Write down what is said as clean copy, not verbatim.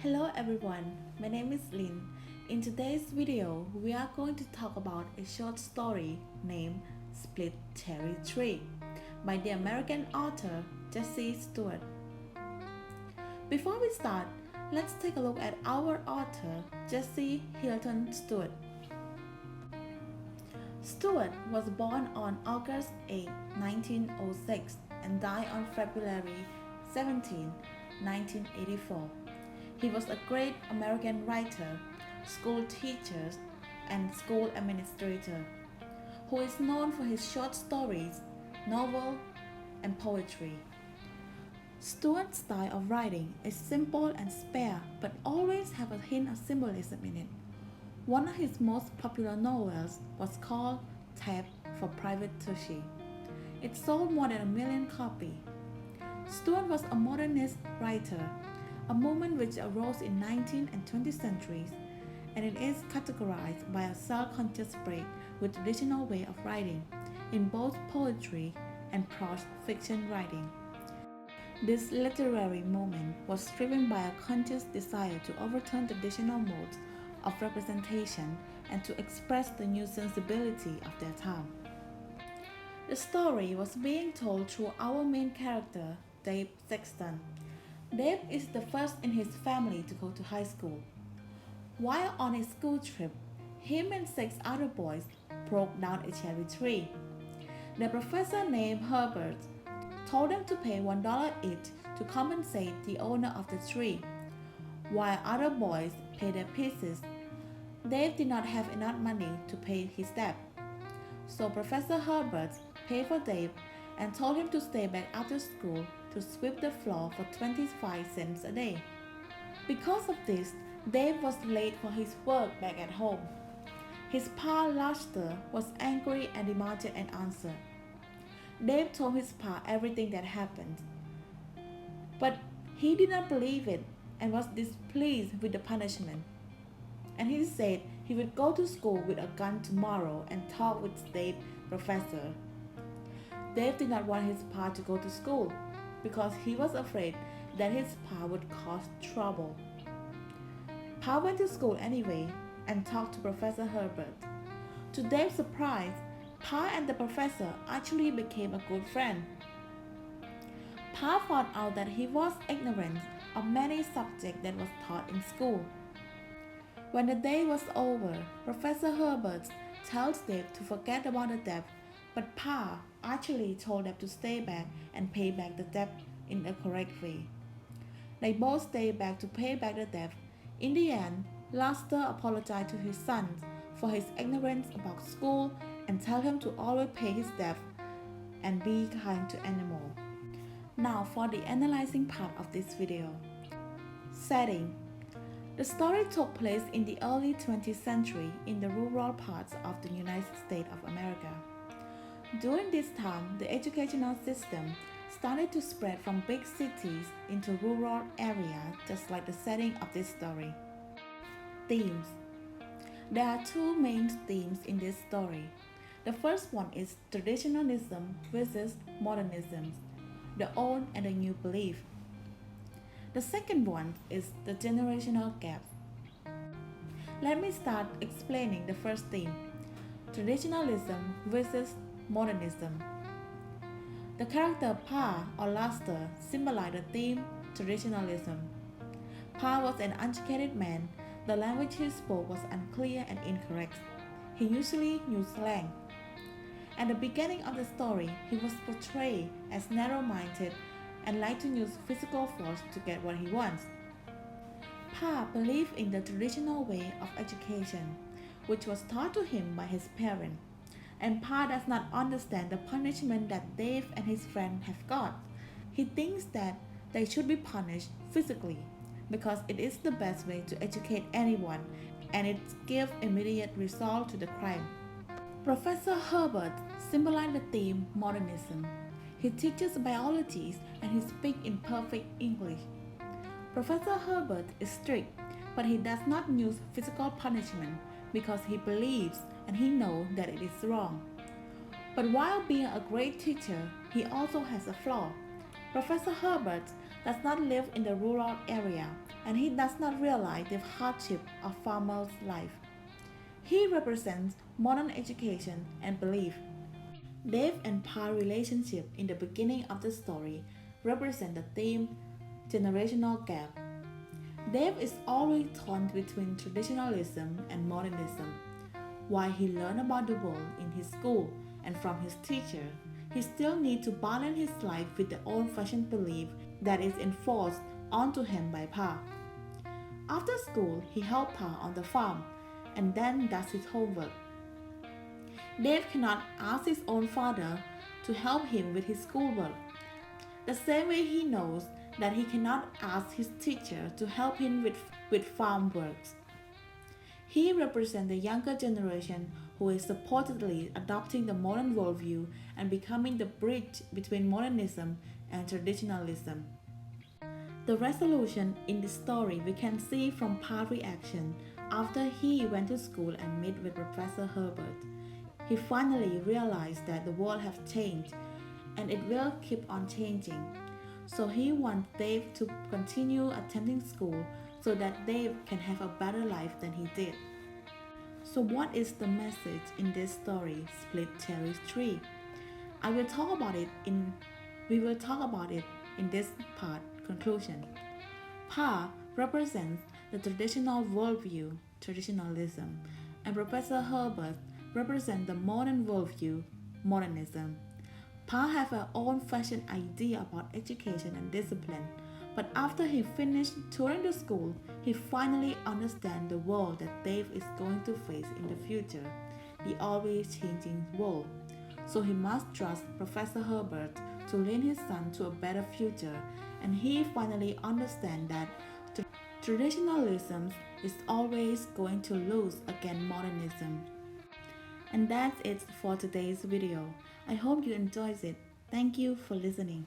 Hello everyone, my name is Lin. In today's video, we are going to talk about a short story named Split Cherry Tree by the American author Jessie Stuart. Before we start, let's take a look at our author Jessie Hilton Stuart. Stuart was born on August 8, 1906 and died on February 17, 1984. He was a great American writer, school teacher, and school administrator, who is known for his short stories, novels, and poetry. Stuart's style of writing is simple and spare, but always have a hint of symbolism in it. One of his most popular novels was called Tape for Private Tushy. It sold more than 1 million copies. Stuart was a modernist writer, a movement which arose in 19th and 20th centuries, and it is categorized by a self-conscious break with traditional way of writing in both poetry and prose fiction writing. This literary movement was driven by a conscious desire to overturn traditional modes of representation and to express the new sensibility of their time. The story was being told through our main character, Dave Sexton. Dave is the first in his family to go to high school. While on a school trip, him and 6 other boys broke down a cherry tree. The professor named Herbert told them to pay $1 each to compensate the owner of the tree, while other boys paid their pieces. Dave did not have enough money to pay his debt, so Professor Herbert paid for Dave and told him to stay back after school to sweep the floor for 25 cents a day. Because of this, Dave was late for his work back at home. His pa Lester was angry and demanded an answer. Dave told his pa everything that happened, but he did not believe it and was displeased with the punishment. And he said he would go to school with a gun tomorrow and talk with Dave's professor. Dave did not want his pa to go to school because he was afraid that his pa would cause trouble. Pa went to school anyway and talked to Professor Herbert. To Dave's surprise, Pa and the professor actually became a good friend. Pa found out that he was ignorant of many subjects that was taught in school. When the day was over, Professor Herbert tells Dave to forget about the debt, but Pa actually told them to stay back and pay back the debt in a correct way. They both stayed back to pay back the debt. In the end, Lester apologized to his son for his ignorance about school and tell him to always pay his debt and be kind to animals. Now for the analyzing part of this video. Setting. The story took place in the early 20th century in the rural parts of the United States of America. During this time, the educational system started to spread from big cities into rural areas, just like the setting of this story. Themes. There are 2 main themes in this story. The first one is traditionalism versus modernism, the old and the new belief. The second one is the generational gap. Let me start explaining the first theme, traditionalism versus modernism. The character Pa or Lester symbolized the theme traditionalism. Pa was an uneducated man. The language he spoke was unclear and incorrect. He usually used slang. At the beginning of the story, he was portrayed as narrow-minded and liked to use physical force to get what he wants. Pa believed in the traditional way of education, which was taught to him by his parents, and Pa does not understand the punishment that Dave and his friend have got. He thinks that they should be punished physically because it is the best way to educate anyone and it gives immediate result to the crime. Professor Herbert symbolized the theme modernism. He teaches biology and he speaks in perfect English. Professor Herbert is strict, but he does not use physical punishment because he believes and he knows that it is wrong. But while being a great teacher, he also has a flaw. Professor Herbert does not live in the rural area, and he does not realize the hardship of farmer's life. He represents modern education and belief. Dave and Pa relationship in the beginning of the story represent the theme generational gap. Dave is always torn between traditionalism and modernism. While he learned about the world in his school and from his teacher, he still needs to balance his life with the old-fashioned belief that is enforced onto him by Pa. After school, he helps Pa on the farm and then does his homework. Dave cannot ask his own father to help him with his schoolwork. The same way he knows that he cannot ask his teacher to help him with farm works. He represents the younger generation who is supposedly adopting the modern worldview and becoming the bridge between modernism and traditionalism. The resolution in this story we can see from Pa's reaction after he went to school and met with Professor Herbert. He finally realized that the world has changed and it will keep on changing. So he wants Dave to continue attending school so that Dave can have a better life than he did. So what is the message in this story, Split Cherry Tree? I will talk about it in we will talk about it in this part conclusion. Pa represents the traditional worldview, traditionalism, and Professor Herbert represents the modern worldview, modernism. Pa have an old-fashioned idea about education and discipline, but after he finished touring the school, he finally understands the world that Dave is going to face in the future, the always changing world. So he must trust Professor Herbert to lead his son to a better future, and he finally understands that traditionalism is always going to lose against modernism. And that's it for today's video. I hope you enjoyed it. Thank you for listening.